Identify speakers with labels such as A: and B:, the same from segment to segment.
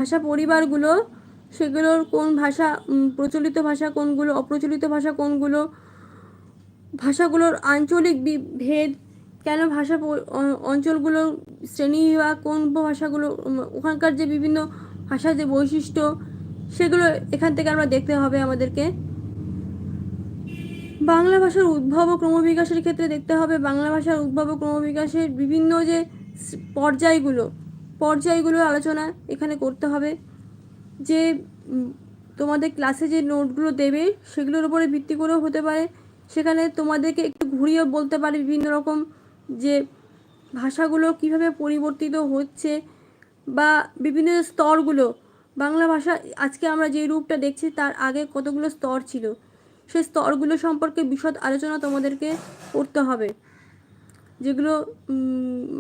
A: ভাষা পরিবারগুলো, সেগুলোর কোন ভাষা প্রচলিত ভাষা কোনগুলো, অপ্রচলিত ভাষা কোনগুলো, ভাষাগুলোর আঞ্চলিক ভেদ, কেন ভাষা অঞ্চলগুলো শ্রেণী বা কোন ভাষাগুলো, ওখানকার যে বিভিন্ন ভাষার যে বৈশিষ্ট্য, সেগুলো এখান থেকে আমরা দেখতে হবে আমাদেরকে। বাংলা ভাষার উদ্ভব ও ক্রমবিকাশের ক্ষেত্রে দেখতে হবে বাংলা ভাষার উদ্ভব ও ক্রমবিকাশের বিভিন্ন যে পর্যায়গুলো আলোচনা এখানে করতে হবে। যে তোমাদের ক্লাসে যে নোটগুলো দেবে সেগুলোর উপরে ভিত্তি করেও হতে পারে, সেখানে তোমাদেরকে একটু ঘুরিয়ে বলতে পারে বিভিন্ন রকম যে ভাষাগুলো কিভাবে পরিবর্তিত হচ্ছে, বা বিভিন্ন স্তরগুলো, বাংলা ভাষা আজকে আমরা যে রূপটা দেখছি তার আগে কতগুলো স্তর ছিল, সেই স্তরগুলো সম্পর্কে বিশদ আলোচনা তোমাদেরকে করতে হবে। যেগুলো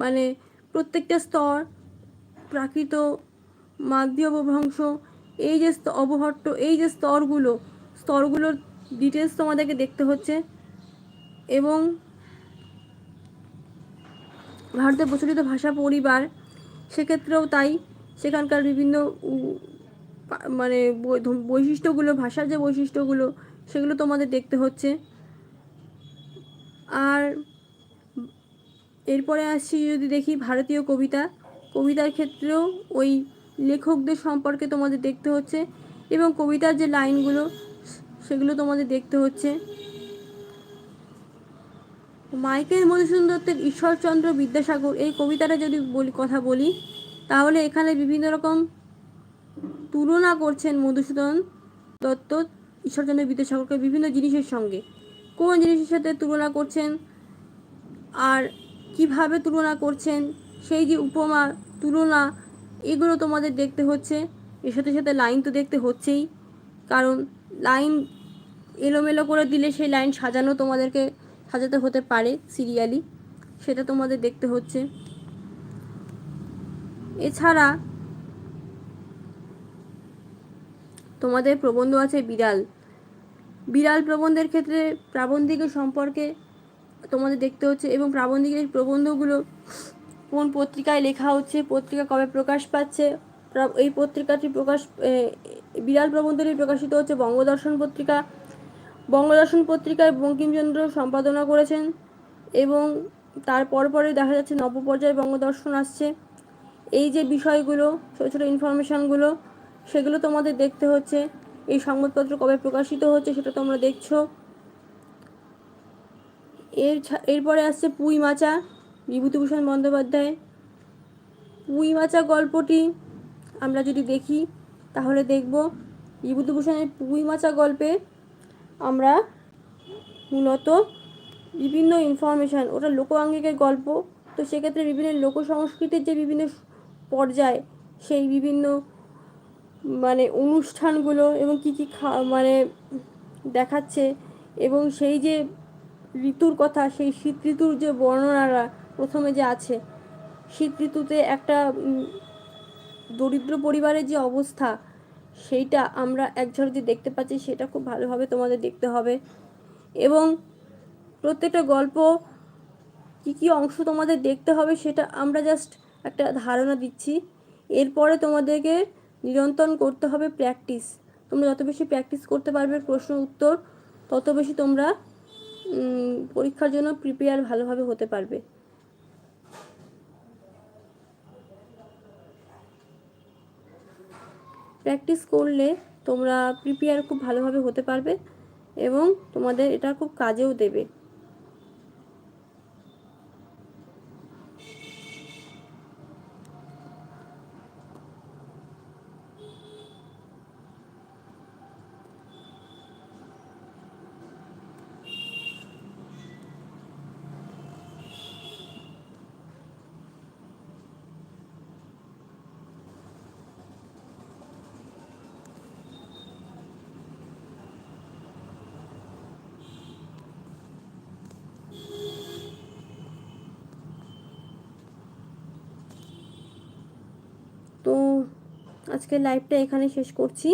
A: মানে প্রত্যেকটা স্তর, প্রাকৃত, মাধ্যম অবভ্রংশ, এই যে অবহট্ট, এই যে স্তরগুলোর ডিটেলস তোমাদেরকে দেখতে হচ্ছে। এবং ভারতের প্রচলিত ভাষা পরিবার, সেক্ষেত্রেও তাই, সেখানকার বিভিন্ন মানে বৈশিষ্ট্যগুলো, ভাষার যে বৈশিষ্ট্যগুলো সেগুলো তোমাদের দেখতে হচ্ছে। আর এরপরে আসছি যদি দেখি ভারতীয় কবিতার ক্ষেত্রেও ওই লেখকদের সম্পর্কে তোমাদের দেখতে হচ্ছে, এবং কবিতার যে লাইনগুলো সেগুলো তোমাদের দেখতে হচ্ছে। মাইকেল মধুসূদন দত্তের ঈশ্বরচন্দ্র বিদ্যাসাগর এই কবিতাটা যদি কথা বলি, তাহলে এখানে বিভিন্ন রকম তুলনা করছেন মধুসূদন দত্ত ঈশ্বরচন্দ্র বিদ্যাসাগরকে বিভিন্ন জিনিসের সঙ্গে। কোন জিনিসের সাথে তুলনা করছেন আর কিভাবে তুলনা করছেন, সেই যে উপমা, তুলনা, এগুলো তোমাদের দেখতে হচ্ছে। এর সাথে সাথে লাইন তো দেখতে হচ্ছেই, কারণ লাইন এলোমেলো করে দিলে সেই লাইন সাজাতে হতে পারে সিরিয়ালি, সেটা তোমাদের দেখতে হচ্ছে। এছাড়া তোমাদের প্রবন্ধ আছে বিড়াল প্রবন্ধের ক্ষেত্রে প্রাবন্ধিকের সম্পর্কে তোমাদের দেখতে হচ্ছে, এবং প্রাবন্ধিকের প্রবন্ধগুলো কোন পত্রিকায় লেখা হচ্ছে, পত্রিকা কবে প্রকাশ পাচ্ছে। এই পত্রিকাটি বিড়াল প্রবন্ধটি প্রকাশিত হচ্ছে বঙ্গদর্শন পত্রিকায় বঙ্কিমচন্দ্র সম্পাদনা করেছেন, এবং তার পরে দেখা যাচ্ছে নবপর্যায় বঙ্গদর্শন আসছে। এই যে বিষয়গুলো, ছোটো ছোটো ইনফরমেশানগুলো, সেগুলো তোমাদের দেখতে হচ্ছে। এই সংবাদপত্র কবে প্রকাশিত হচ্ছে সেটা তোমরা দেখছো। এরপরে আসছে পুঁই মাচা, বিভূতিভূষণ বন্দ্যোপাধ্যায়। পুঁই মাচা গল্পটি আমরা যদি দেখি তাহলে দেখব বিভূতিভূষণের পুঁই মাচা গল্পে আমরা মূলত বিভিন্ন ইনফরমেশান, ওটা লোকাঙ্গিকের গল্প, তো সেক্ষেত্রে বিভিন্ন লোক সংস্কৃতির যে বিভিন্ন পর্যায়, সেই বিভিন্ন মানে অনুষ্ঠানগুলো এবং কী কী মানে দেখাচ্ছে, এবং সেই যে ঋতুর কথা, সেই শীত ঋতুর যে বর্ণনারা প্রথমে যে আছে, শীত ঋতুতে একটা দরিদ্র পরিবারের যে অবস্থা, সেইটা আমরা এক ঝলকে দেখতে পাচ্ছি, সেটা খুব ভালোভাবে তোমাদের দেখতে হবে। এবং প্রত্যেকটা গল্প কী কী অংশ তোমাদের দেখতে হবে সেটা আমরা জাস্ট একটা ধারণা দিচ্ছি। এরপরে তোমাদেরকে নিরন্তর করতে হবে প্র্যাকটিস। তোমরা যত বেশি প্র্যাকটিস করতে পারবে প্রশ্ন উত্তর, তত বেশি তোমরা পরীক্ষার জন্য প্রিপেয়ার ভালোভাবে হতে পারবে। প্র্যাকটিস করলে তোমরা প্রিপেয়ার খুব ভালোভাবে হতে পারবে, এবং তোমাদের এটা খুব কাজেও দেবে। তো আজকের লাইভটা এখানে শেষ করছি।